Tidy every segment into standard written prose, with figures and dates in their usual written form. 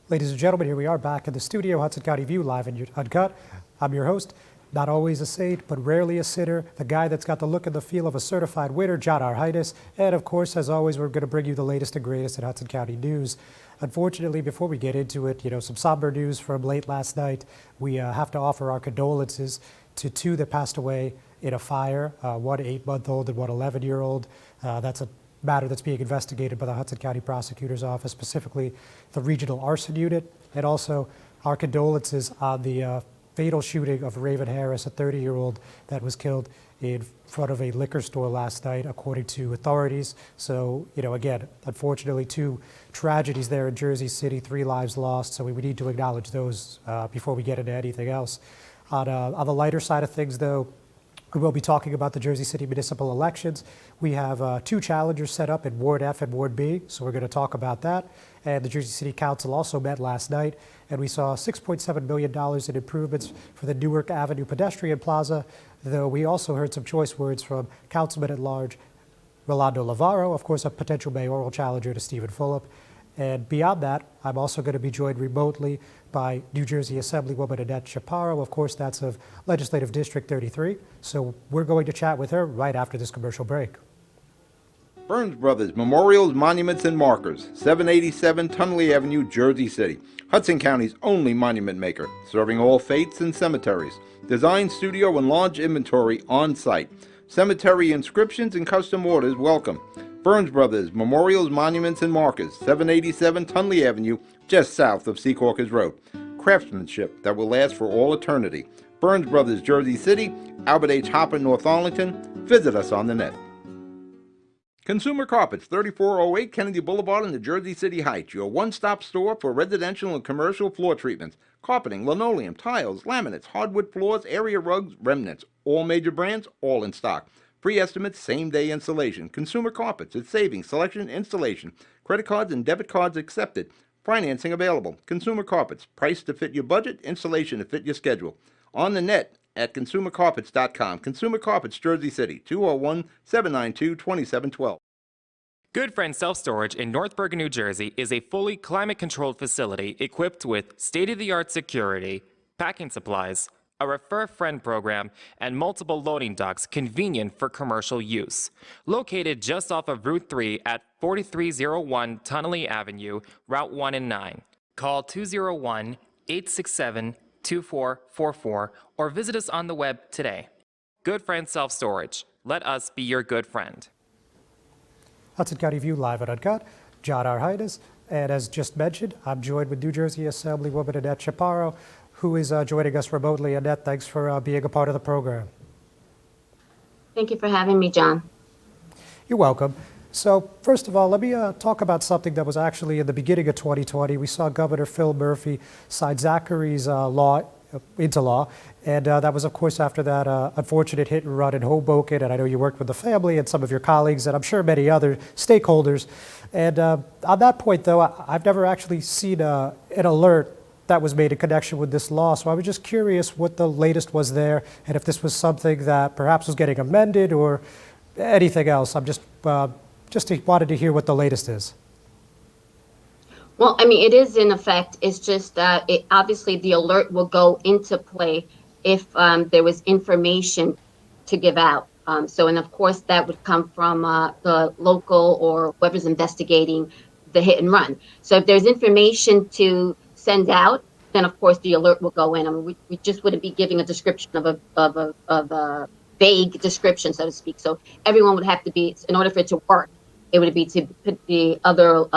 Ladies and gentlemen, here we are back in the studio, Hudson County View, live and uncut. I'm your host, not always a saint, but rarely a sitter, the guy that's got the look and the feel of a certified winner, John Arhitis. And of course, as always, we're going to bring you the latest and greatest in Hudson County news. Unfortunately, before we get into it, some somber news from late last night. We have to offer our condolences to two that passed away in a fire, one 8-month-old and one 11-year-old. That's a matter that's being investigated by the Hudson County Prosecutor's Office, specifically the Regional Arson Unit, and also our condolences on the fatal shooting of Raven Harris, a 30-year-old that was killed in front of a liquor store last night, according to authorities. So, again, unfortunately, two tragedies there in Jersey City, 3 lives lost. So we need to acknowledge those before we get into anything else. On the lighter side of things, though, we will be talking about the Jersey City municipal elections. We have 2 challengers set up in Ward F and Ward B, so we're going to talk about that. And the Jersey City Council also met last night, and we saw $6.7 million in improvements for the Newark Avenue pedestrian plaza, though we also heard some choice words from Councilman at Large Rolando Lavarro, of course, a potential mayoral challenger to Stephen Fulop. And beyond that, I'm also going to be joined remotely by New Jersey Assemblywoman Annette Chaparro. Of course, that's of Legislative District 33. So we're going to chat with her right after this commercial break. Ferns Brothers Memorials, Monuments, and Markers, 787 Tunley Avenue, Jersey City. Hudson County's only monument maker, serving all faiths and cemeteries. Design, studio, and large inventory on site. Cemetery inscriptions and custom orders welcome. Ferns Brothers Memorials, Monuments, and Markers, 787 Tunley Avenue, just south of Secaucus Road. Craftsmanship that will last for all eternity. Ferns Brothers, Jersey City, Albert H. Hopper, North Arlington. Visit us on the net. Consumer Carpets, 3408 Kennedy Boulevard in the Jersey City Heights, your one-stop store for residential and commercial floor treatments, carpeting, linoleum, tiles, laminates, hardwood floors, area rugs, remnants, all major brands, all in stock. Free estimates, same-day installation. Consumer Carpets, it's savings, selection, installation. Credit cards and debit cards accepted. Financing available. Consumer Carpets, price to fit your budget, installation to fit your schedule. On the net at consumercarpets.com. Consumer Carpets, Jersey City, 201-792-2712. Good Friend Self-Storage in North Bergen, New Jersey is a fully climate-controlled facility equipped with state-of-the-art security, packing supplies, a Refer Friend program, and multiple loading docks convenient for commercial use. Located just off of Route 3 at 4301 Tunley Avenue, Route 1 and 9. Call 201-867-2444 or visit us on the web today. Good Friend Self-Storage. Let us be your good friend. Hudson County View live and uncut. John Arhitis, and as just mentioned, I'm joined with New Jersey Assemblywoman Annette Chaparro, who is joining us remotely. Annette, thanks for being a part of the program. Thank you for having me, John. You're welcome. So first of all, let me talk about something that was actually in the beginning of 2020. We saw Governor Phil Murphy sign Zachary's law into law, and that was, of course, after that unfortunate hit and run in Hoboken. And I know you worked with the family and some of your colleagues, and I'm sure many other stakeholders. And on that point, though, I've never actually seen an alert that was made in connection with this law. So I was just curious what the latest was there, and if this was something that perhaps was getting amended or anything else. I'm just wanted to hear what the latest is. Well, I mean, it is in effect. It's just that obviously the alert will go into play if there was information to give out. And of course, that would come from the local or whoever's investigating the hit and run. So if there's information to send out, then of course the alert will go in. I mean, we just wouldn't be giving a description of a vague description, so to speak. So everyone would have to be, in order for it to work, it would be to put the other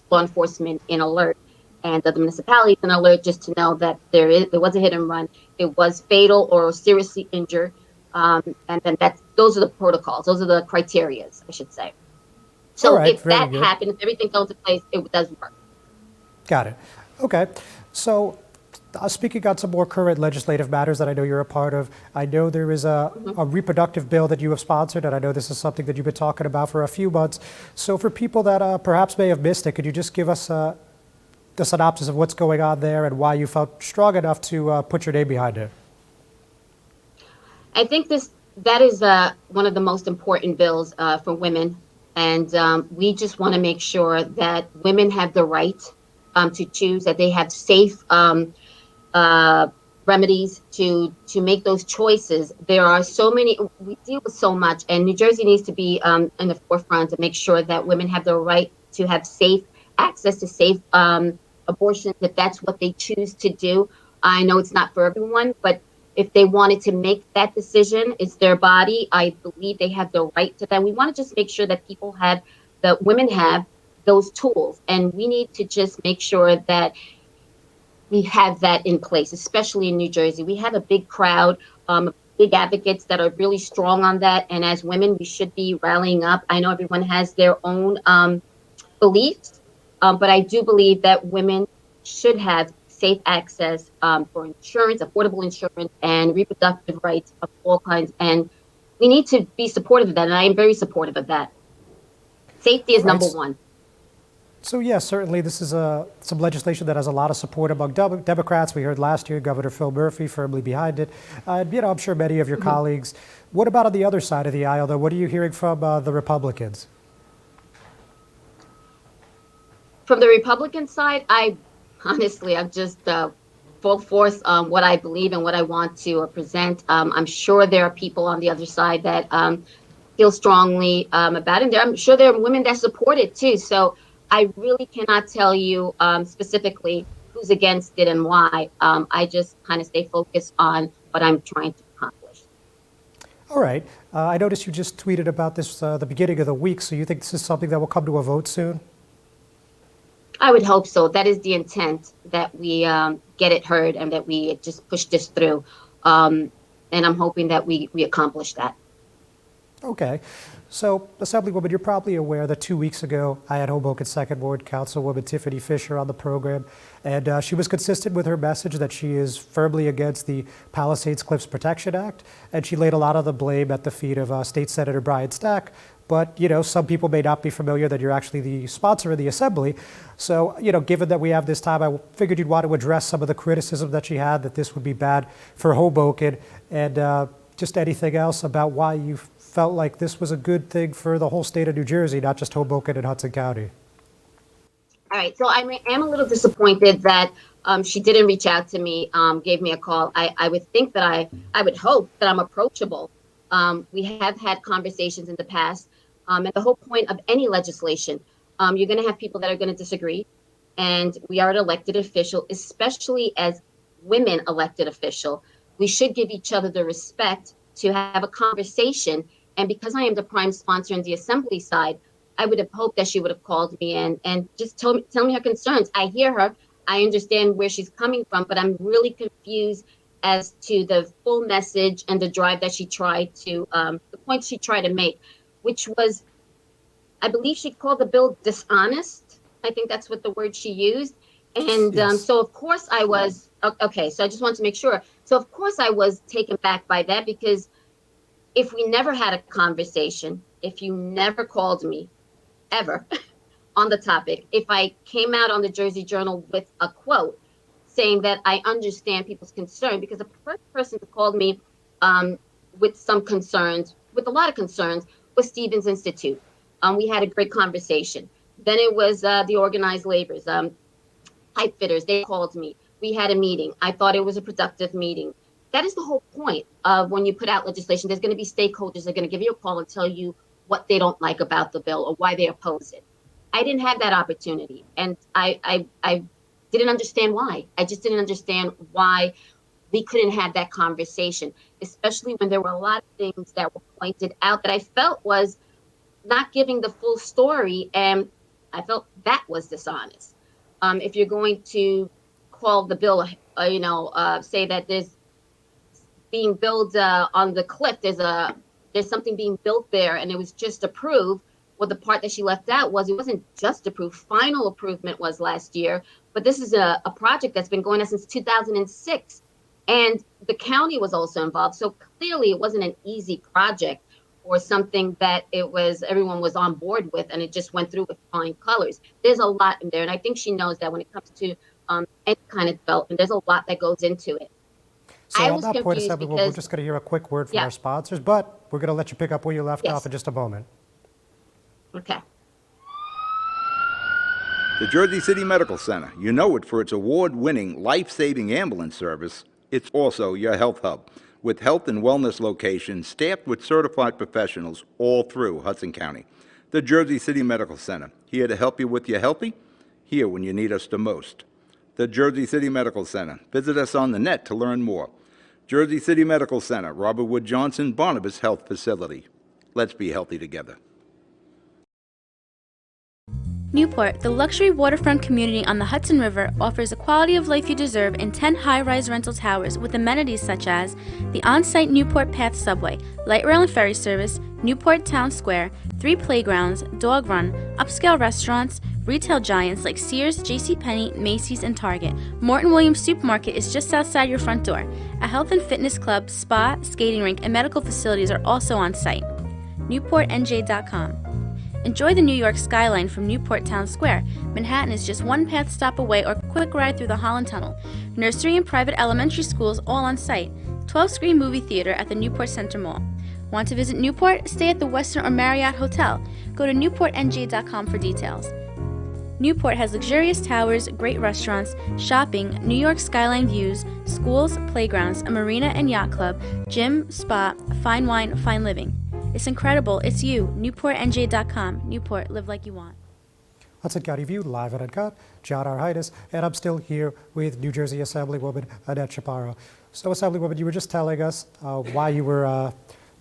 law enforcement in alert and the municipalities in alert, just to know that there was a hit and run, it was fatal or seriously injured, and then those are the protocols, those are the criterias, I should say. So right, if that happens, if everything goes into place, it does work. Got it. Okay. So speaking on some more current legislative matters that I know you're a part of, I know there is a reproductive bill that you have sponsored, and I know this is something that you've been talking about for a few months. So for people that perhaps may have missed it, could you just give us the synopsis of what's going on there and why you felt strong enough to put your name behind it? I think that is one of the most important bills for women. And we just want to make sure that women have the right to choose, that they have safe remedies to make those choices. There are so many, we deal with so much, and New Jersey needs to be in the forefront to make sure that women have the right to have safe access to safe abortions if that's what they choose to do. I know it's not for everyone, but if they wanted to make that decision, it's their body. I believe they have the right to that. We want to just make sure that that women have those tools, and we need to just make sure that we have that in place, especially in New Jersey. We have a big crowd, big advocates that are really strong on that. And as women, we should be rallying up. I know everyone has their own beliefs, but I do believe that women should have safe access for insurance, affordable insurance, and reproductive rights of all kinds. And we need to be supportive of that. And I am very supportive of that. Safety is number one. So yes, certainly this is some legislation that has a lot of support among Democrats. We heard last year Governor Phil Murphy firmly behind it. I'm sure many of your colleagues. What about on the other side of the aisle, though? What are you hearing from the Republicans? From the Republican side, I'm just full force on what I believe and what I want to present. I'm sure there are people on the other side that feel strongly about it. I'm sure there are women that support it too. So I really cannot tell you specifically who's against it and why. I just kind of stay focused on what I'm trying to accomplish. All right. I noticed you just tweeted about this the beginning of the week. So you think this is something that will come to a vote soon? I would hope so. That is the intent, that we get it heard and that we just push this through. And I'm hoping that we accomplish that. Okay. So, Assemblywoman, you're probably aware that 2 weeks ago I had Hoboken 2nd Ward Councilwoman Tiffany Fisher on the program, and she was consistent with her message that she is firmly against the Palisades Cliffs Protection Act, and she laid a lot of the blame at the feet of State Senator Brian Stack. But, some people may not be familiar that you're actually the sponsor of the Assembly. So, given that we have this time, I figured you'd want to address some of the criticism that she had, that this would be bad for Hoboken, and just anything else about why you felt like this was a good thing for the whole state of New Jersey, not just Hoboken and Hudson County. All right. So I am a little disappointed that she didn't reach out to me, gave me a call. I would think that I would hope that I'm approachable. We have had conversations in the past. And the whole point of any legislation, you're going to have people that are going to disagree. And we are an elected official, especially as women elected official. We should give each other the respect to have a conversation. And because I am the prime sponsor in the Assembly side, I would have hoped that she would have called me and just tell me her concerns. I hear her. I understand where she's coming from, but I'm really confused as to the full message and the drive that she tried to, the point she tried to make, which was, I believe she called the bill dishonest. I think that's what the word she used. And Yes. so, of course, I was, okay, so I just wanted to make sure. So, of course, I was taken back by that, because if we never had a conversation, if you never called me ever on the topic, if I came out on the Jersey Journal with a quote saying that I understand people's concern, because the first person that called me with some concerns, with a lot of concerns, was Stevens Institute. We had a great conversation. Then it was the organized laborers, pipe fitters. They called me. We had a meeting. I thought it was a productive meeting. That is the whole point of when you put out legislation. There's going to be stakeholders that are going to give you a call and tell you what they don't like about the bill or why they oppose it. I didn't have that opportunity, and I didn't understand why. I just didn't understand why we couldn't have that conversation, especially when there were a lot of things that were pointed out that I felt was not giving the full story, and I felt that was dishonest. If you're going to call the bill, say that there's being built on the cliff, there's something being built there, and it was just approved. Well, the part that she left out was it wasn't just approved. Final improvement was last year, but this is a project that's been going on since 2006, and the county was also involved. So clearly, it wasn't an easy project or something that everyone was on board with, and it just went through with flying colors. There's a lot in there, and I think she knows that when it comes to any kind of development, there's a lot that goes into it. So I on was that point, confused Assemblywoman, we're because, just going to hear a quick word from Yeah. our sponsors, but we're going to let you pick up where you left Yes. off in just a moment. okay. The Jersey City Medical Center, you know it for its award-winning life-saving ambulance service. It's also your health hub, with health and wellness locations staffed with certified professionals all through Hudson County. The Jersey City Medical Center, here to help you with your healthy, here when you need us the most. The Jersey City Medical Center. Visit us on the net to learn more. Jersey City Medical Center, Robert Wood Johnson, Barnabas Health Facility. Let's be healthy together. Newport, the luxury waterfront community on the Hudson River, offers the quality of life you deserve in 10 high-rise rental towers with amenities such as the on-site Newport Path subway, light rail and ferry service, Newport Town Square, 3 playgrounds, dog run, upscale restaurants, retail giants like Sears, JCPenney, Macy's, and Target. Morton Williams Supermarket is just outside your front door. A health and fitness club, spa, skating rink, and medical facilities are also on site. NewportNJ.com. Enjoy the New York skyline from Newport Town Square. Manhattan is just one path stop away or quick ride through the Holland Tunnel. Nursery and private elementary schools all on site. 12-screen movie theater at the Newport Center Mall. Want to visit Newport? Stay at the Westin or Marriott Hotel. Go to NewportNJ.com for details. Newport has luxurious towers, great restaurants, shopping, New York skyline views, schools, playgrounds, a marina and yacht club, gym, spa, fine wine, fine living. It's incredible. It's you. NewportNJ.com. Newport, live like you want. Hudson County View, live and uncut. John Arhitis, and I'm still here with New Jersey Assemblywoman Annette Chaparro. So, Assemblywoman, you were just telling us why you were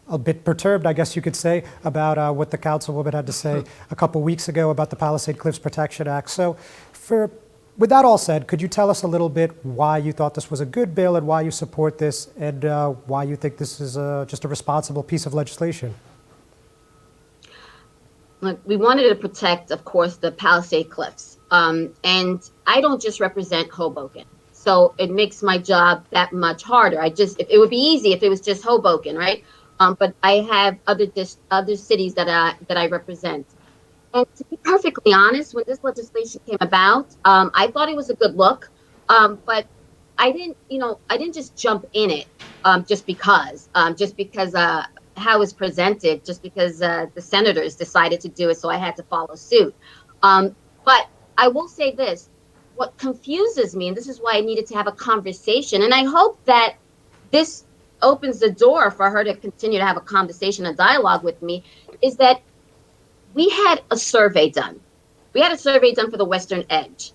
a bit perturbed, I guess you could say, about what the councilwoman had to say a couple weeks ago about the Palisade Cliffs Protection Act. So, with that all said, could you tell us a little bit why you thought this was a good bill and why you support this and why you think this is just a responsible piece of legislation? Look, we wanted to protect, of course, the Palisade Cliffs. And I don't just represent Hoboken. So it makes my job that much harder. It would be easy if it was just Hoboken, right? But I have other cities that I represent. And to be perfectly honest, when this legislation came about, I thought it was a good look, but I didn't just jump in it just because how it's presented, just because the senators decided to do it, so I had to follow suit. But I will say this: what confuses me, and this is why I needed to have a conversation, and I hope that this opens the door for her to continue to have a conversation, a dialogue with me, is that we had a survey done. We had a survey done for the Western Edge.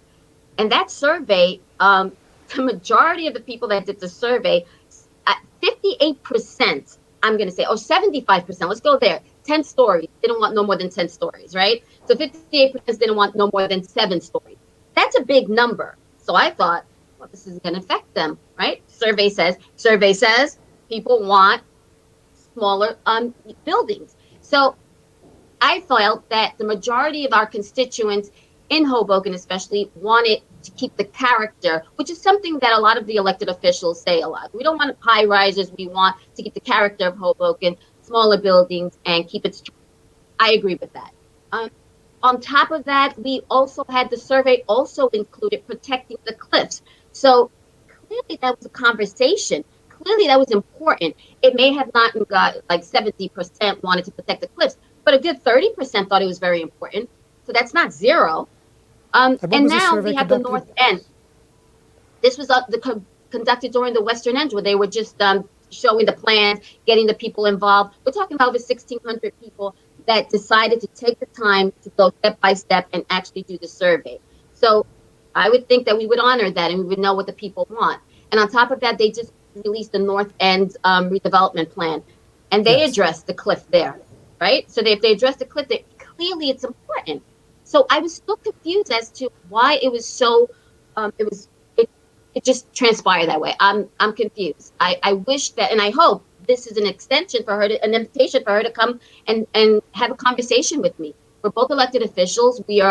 And that survey, the majority of the people that did the survey, 58%, I'm going to say, or 75%, let's go there, 10 stories, didn't want no more than 10 stories, right? So 58% didn't want no more than 7 stories. That's a big number. So I thought, well, this is going to affect them, right? Survey says people want smaller buildings. So I felt that the majority of our constituents in Hoboken especially wanted to keep the character, which is something that a lot of the elected officials say a lot. We don't want high rises. We want to keep the character of Hoboken, smaller buildings, and keep it strong. I agree with that. On top of that, we also had the survey also included protecting the cliffs. So clearly that was a conversation. Clearly that was important. It may have not got like 70% wanted to protect the cliffs, but a good 30% thought it was very important. So that's not zero. And now we have the North End. This was conducted during the Western End, where they were just showing the plans, getting the people involved. We're talking about over 1,600 people that decided to take the time to go step by step and actually do the survey. So I would think that we would honor that and we would know what the people want. And on top of that, they just released the North End redevelopment plan, and they addressed the cliff there. Right? So if they address the cliff, clearly it's important. So I was still confused as to why it was so, it just transpired that way. I'm confused. I wish that, and I hope this is an extension for her, an invitation for her to come and have a conversation with me. We're both elected officials. We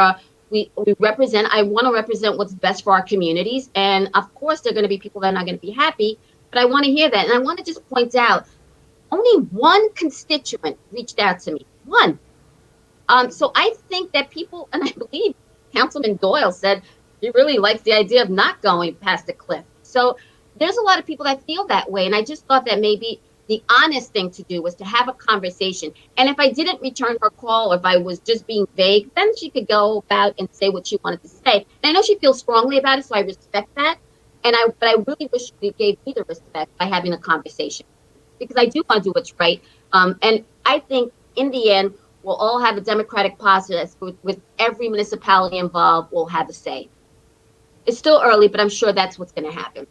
represent, I want to represent what's best for our communities. And of course, there are going to be people that are not going to be happy, but I want to hear that. And I want to just point out, only one constituent reached out to me, one. So I think that people, and I believe Councilman Doyle said he really likes the idea of not going past the cliff. So there's a lot of people that feel that way. And I just thought that maybe the honest thing to do was to have a conversation. And if I didn't return her call, or if I was just being vague, then she could go about and say what she wanted to say. And I know she feels strongly about it, so I respect that. But I really wish she gave me the respect by having a conversation, because I do want to do what's right. And I think in the end, we'll all have a democratic process with every municipality involved will have a say. It's still early, but I'm sure that's what's going to happen.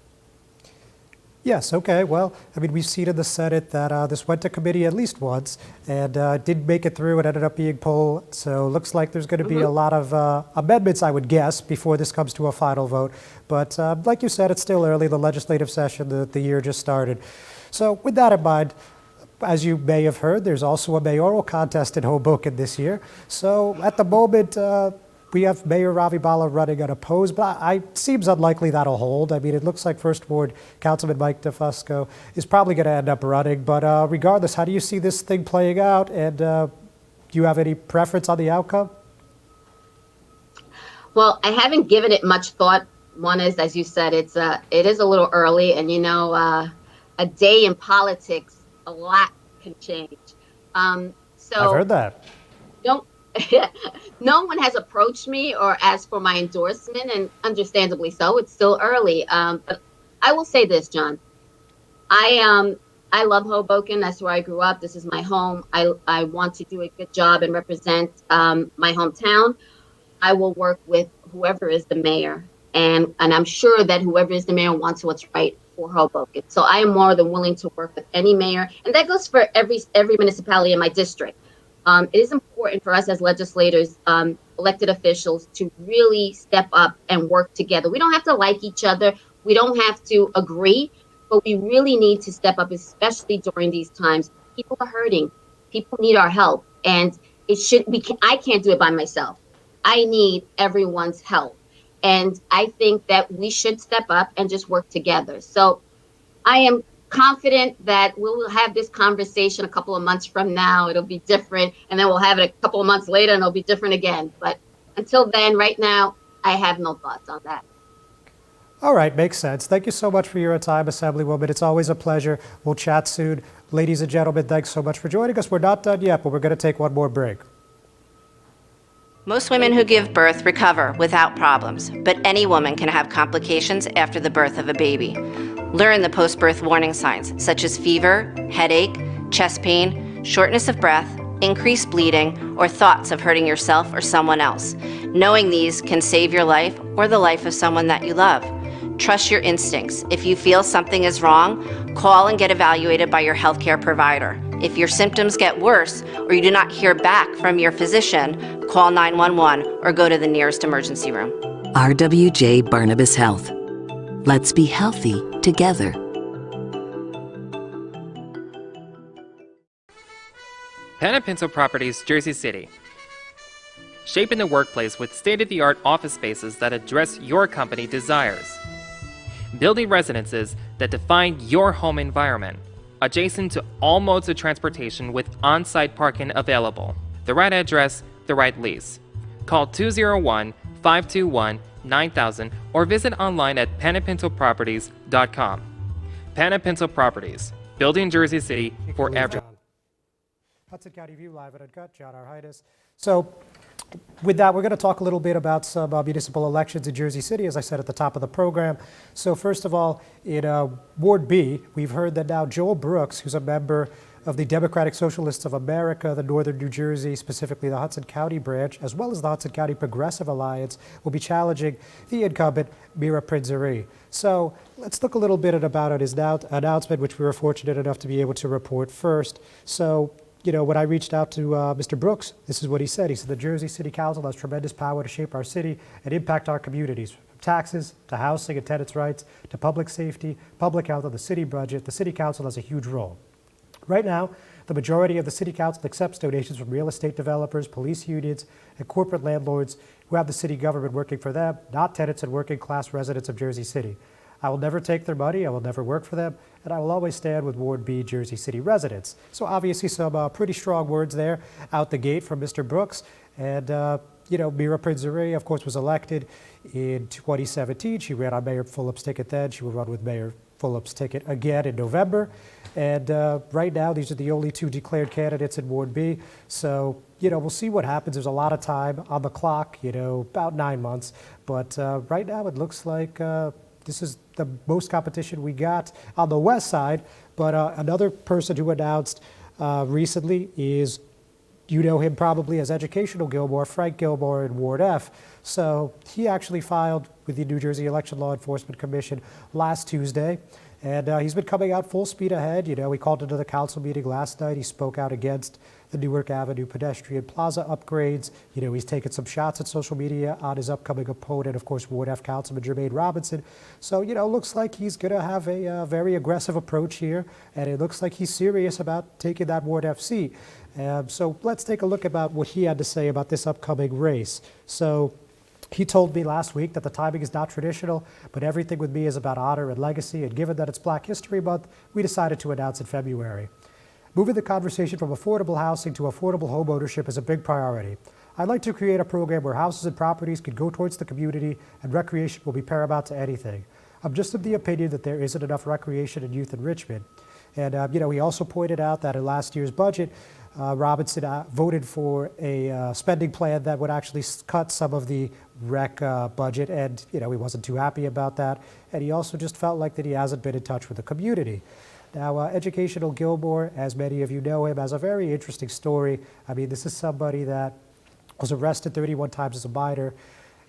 Yes, okay. Well, I mean, we've seen in the Senate that this went to committee at least once and didn't make it through. It ended up being pulled. So it looks like there's going to be a lot of amendments, I would guess, before this comes to a final vote. But like you said, it's still early. The legislative session, the year just started. So with that in mind, as you may have heard, there's also a mayoral contest in Hoboken this year. So at the moment, we have Mayor Ravi Bala running unopposed, but it seems unlikely that'll hold. I mean, it looks like First Ward Councilman Mike DeFusco is probably going to end up running. But regardless, how do you see this thing playing out? And do you have any preference on the outcome? Well, I haven't given it much thought. One is, as you said, it is a little early, and a day in politics, a lot can change. So I've heard that. No one has approached me or asked for my endorsement, and understandably so. It's still early. But I will say this, John. I love Hoboken. That's where I grew up. This is my home. I want to do a good job and represent my hometown. I will work with whoever is the mayor, and I'm sure that whoever is the mayor wants what's right for Hoboken. So I am more than willing to work with any mayor, and that goes for every municipality in my district. It is important for us as legislators, elected officials, to really step up and work together. We don't have to like each other. We don't have to agree, but we really need to step up, especially during these times. People are hurting. People need our help, and I can't do it by myself. I need everyone's help, and I think that we should step up and just work together. So I am confident that we'll have this conversation a couple of months from now. It'll be different, and then we'll have it a couple of months later and it'll be different again. But until then, right now, I have no thoughts on that. All right, makes sense. Thank you so much for your time, Assemblywoman. It's always a pleasure. We'll chat soon. Ladies and gentlemen, thanks so much for joining us. We're not done yet, but we're going to take one more break. Most women who give birth recover without problems, but any woman can have complications after the birth of a baby. Learn the post-birth warning signs, such as fever, headache, chest pain, shortness of breath, increased bleeding, or thoughts of hurting yourself or someone else. Knowing these can save your life or the life of someone that you love. Trust your instincts. If you feel something is wrong, call and get evaluated by your healthcare provider. If your symptoms get worse or you do not hear back from your physician, call 911 or go to the nearest emergency room. RWJ Barnabas Health. Let's be healthy together. Pinto Properties, Jersey City. Shaping the workplace with state-of-the-art office spaces that address your company desires. Building residences that define your home environment. Adjacent to all modes of transportation with on-site parking available. The right address, the right lease. Call 201-521-9000 or visit online at panapintoproperties.com. Panapinto Properties, building Jersey City for everyone. Hudson County View live at Uncut, John Arhitis. So with that, we're going to talk a little bit about some municipal elections in Jersey City, as I said at the top of the program. So first of all, in Ward B, we've heard that now Joel Brooks, who's a member of the Democratic Socialists of America, the Northern New Jersey, specifically the Hudson County branch, as well as the Hudson County Progressive Alliance, will be challenging the incumbent Mira Prinzeri. So let's look a little bit about his announcement, which we were fortunate enough to be able to report first. So, when I reached out to Mr. Brooks, this is what he said. He said, the Jersey City Council has tremendous power to shape our city and impact our communities, from taxes to housing and tenants' rights to public safety, public health, and the city budget. The City Council has a huge role. Right now, the majority of the City Council accepts donations from real estate developers, police unions, and corporate landlords who have the city government working for them, not tenants and working class residents of Jersey City. I will never take their money, I will never work for them, and I will always stand with Ward B Jersey City residents. So obviously some pretty strong words there out the gate from Mr. Brooks. And, Mira Prinzeri, of course, was elected in 2017. She ran on Mayor Fulop's ticket then. She will run with Mayor Phillips ticket again in November. And right now, these are the only two declared candidates in Ward B. So, we'll see what happens. There's a lot of time on the clock, about 9 months. But right now, it looks like this is the most competition we got on the west side. But another person who announced recently is, you know him probably as Educational Gilmore, Frank Gilmore in Ward F. So he actually filed with the New Jersey Election Law Enforcement Commission last Tuesday. And he's been coming out full speed ahead. He called into the council meeting last night. He spoke out against the Newark Avenue pedestrian plaza upgrades. He's taken some shots at social media on his upcoming opponent, of course, Ward F Councilman Jermaine Robinson. So, looks like he's going to have a very aggressive approach here. And it looks like he's serious about taking that Ward F seat. So let's take a look about what he had to say about this upcoming race. So he told me last week that the timing is not traditional, but everything with me is about honor and legacy, and given that it's Black History Month, we decided to announce in February. Moving the conversation from affordable housing to affordable homeownership is a big priority. I'd like to create a program where houses and properties can go towards the community, and recreation will be paramount to anything. I'm just of the opinion that there isn't enough recreation and youth enrichment. And, he also pointed out that in last year's budget, Robinson voted for a spending plan that would actually cut some of the rec budget, and he wasn't too happy about that. And he also just felt like that he hasn't been in touch with the community. Now, Educational Gilmore, as many of you know him, has a very interesting story. I mean, this is somebody that was arrested 31 times as a minor,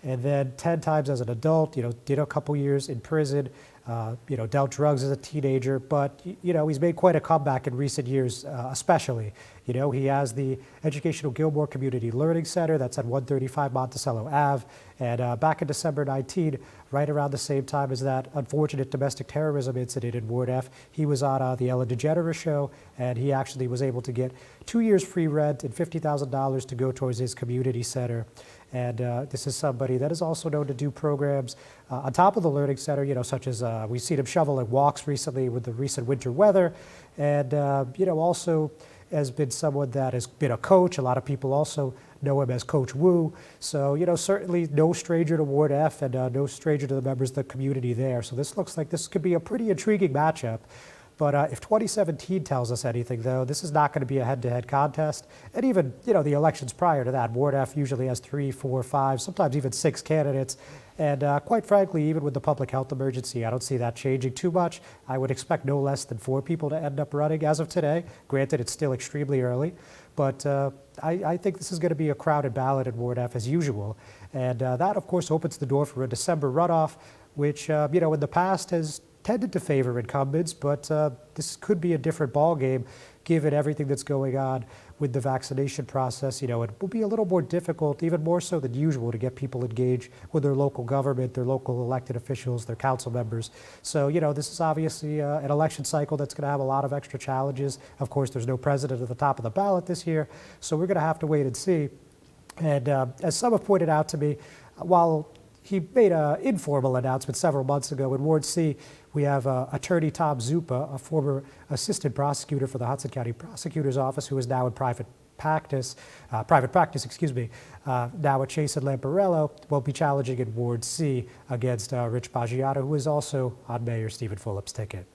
and then 10 times as an adult. Did a couple years in prison. Dealt drugs as a teenager, but, he's made quite a comeback in recent years, especially. He has the Educational Gilmore Community Learning Center that's at 135 Monticello Ave. And back in December 19, right around the same time as that unfortunate domestic terrorism incident in Ward F, he was on the Ellen DeGeneres show, and he actually was able to get 2 years free rent and $50,000 to go towards his community center. And this is somebody that is also known to do programs on top of the Learning Center, such as we've seen him shoveling walks recently with the recent winter weather. And, also has been someone that has been a coach. A lot of people also know him as Coach Wu. So, certainly no stranger to Ward F and no stranger to the members of the community there. So this looks like this could be a pretty intriguing matchup. But if 2017 tells us anything, though, this is not going to be a head-to-head contest. And even, the elections prior to that, Ward F usually has 3, 4, 5, sometimes even 6 candidates. And quite frankly, even with the public health emergency, I don't see that changing too much. I would expect no less than 4 people to end up running as of today. Granted, it's still extremely early. But I think this is going to be a crowded ballot in Ward F as usual. And that, of course, opens the door for a December runoff, which, in the past has tended to favor incumbents, but this could be a different ballgame given everything that's going on with the vaccination process. It will be a little more difficult, even more so than usual, to get people engaged with their local government, their local elected officials, their council members. So, this is obviously an election cycle that's going to have a lot of extra challenges. Of course, there's no president at the top of the ballot this year, so we're going to have to wait and see. And as some have pointed out to me, while he made an informal announcement several months ago in Ward C, we have Attorney Tom Zupa, a former assistant prosecutor for the Hudson County Prosecutor's Office, who is now in private practice, now at Chase and Lamparello, will be challenging in Ward C against Rich Baggiato, who is also on Mayor Stephen Fulop's ticket.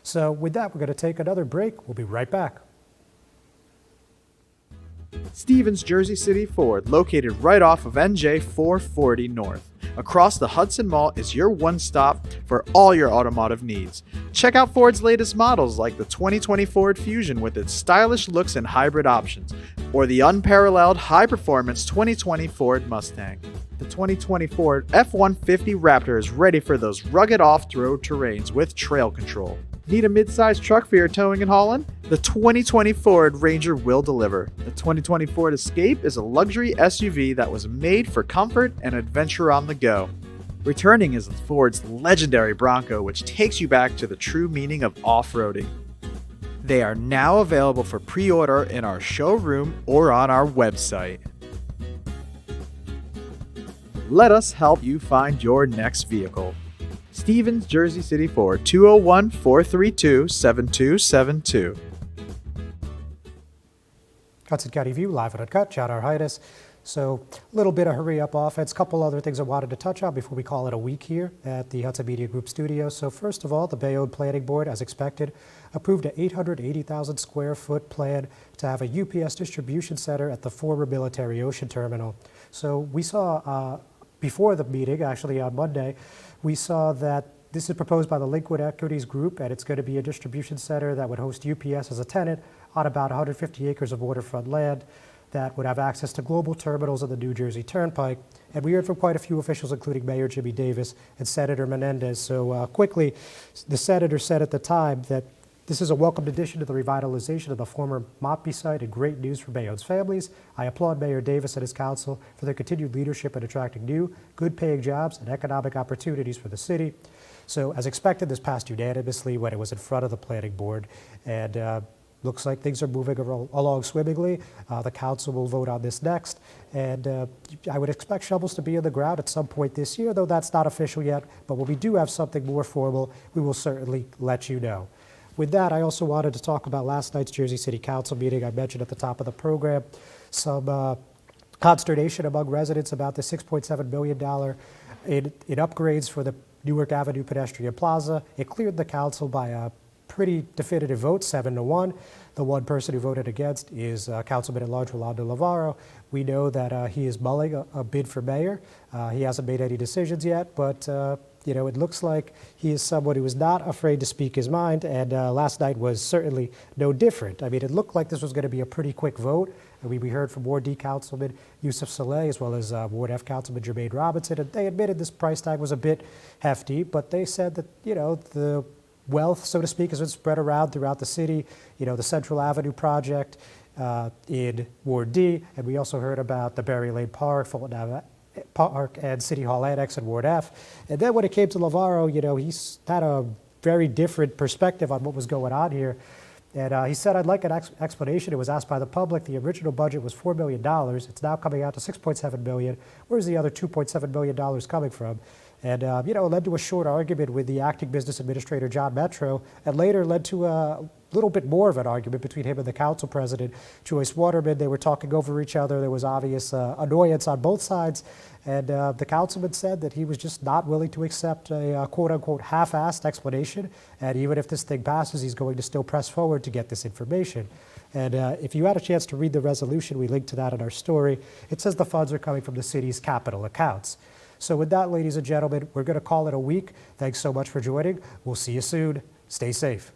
So with that, we're going to take another break. We'll be right back. Stevens Jersey City Ford, located right off of NJ 440 North. Across the Hudson Mall is your one-stop for all your automotive needs. Check out Ford's latest models like the 2020 Ford Fusion with its stylish looks and hybrid options, or the unparalleled high-performance 2020 Ford Mustang. The 2020 Ford F-150 Raptor is ready for those rugged off-road terrains with trail control. Need a mid-sized truck for your towing and hauling? The 2020 Ford Ranger will deliver. The 2020 Ford Escape is a luxury SUV that was made for comfort and adventure on the go. Returning is Ford's legendary Bronco, which takes you back to the true meaning of off-roading. They are now available for pre-order in our showroom or on our website. Let us help you find your next vehicle. Stevens Jersey City Ford, 201-432-7272. Hudson County View, live and uncut. John Arhitis. So a little bit of hurry up offense. Couple other things I wanted to touch on before we call it a week here at the Hudson Media Group studio. So first of all, the Bayonne Planning Board, as expected, approved an 880,000 square foot plan to have a UPS distribution center at the former military ocean terminal. So we saw before the meeting, actually on Monday, we saw that this is proposed by the Liquid Equities Group, and it's going to be a distribution center that would host UPS as a tenant on about 150 acres of waterfront land that would have access to global terminals on the New Jersey Turnpike. And we heard from quite a few officials, including Mayor Jimmy Davis and Senator Menendez. So quickly, the senator said at the time that this is a welcomed addition to the revitalization of the former Montby site and great news for Bayonne's families. I applaud Mayor Davis and his council for their continued leadership in attracting new, good-paying jobs and economic opportunities for the city. So as expected, this passed unanimously when it was in front of the planning board, and looks like things are moving along swimmingly. The council will vote on this next, and I would expect shovels to be in the ground at some point this year, though that's not official yet. But when we do have something more formal, we will certainly let you know. With that, I also wanted to talk about last night's Jersey City Council meeting. I mentioned at the top of the program some consternation among residents about the $6.7 million in upgrades for the Newark Avenue pedestrian plaza. It cleared the council by a pretty definitive vote, 7-1. The one person who voted against is Councilman at Large Rolando Navarro. We know that he is mulling a bid for mayor. He hasn't made any decisions yet, but you know, it looks like he is someone who is not afraid to speak his mind, and last night was certainly no different. I mean, it looked like this was going to be a pretty quick vote. And we heard from Ward D Councilman Yusuf Saleh, as well as Ward F Councilman Jermaine Robinson, and they admitted this price tag was a bit hefty, but they said that, you know, the wealth, so to speak, has been spread around throughout the city. You know, the Central Avenue project in Ward D, and we also heard about the Berry Lane Park, Fulton Avenue Park, and City Hall Annex in Ward F. And then when it came to Navarro, you know, he's had a very different perspective on what was going on here. And he said, I'd like an explanation. It was asked by the public. The original budget was $4 million. It's now coming out to $6.7 million. Where's the other $2.7 million coming from? And, you know, it led to a short argument with the acting business administrator, John Metro, and later led to a little bit more of an argument between him and the council president, Joyce Waterman. They were talking over each other. There was obvious annoyance on both sides. And the councilman said that he was just not willing to accept a quote-unquote half-assed explanation. And even if this thing passes, he's going to still press forward to get this information. And if you had a chance to read the resolution, we linked to that in our story. It says the funds are coming from the city's capital accounts. So with that, ladies and gentlemen, we're going to call it a week. Thanks so much for joining. We'll see you soon. Stay safe.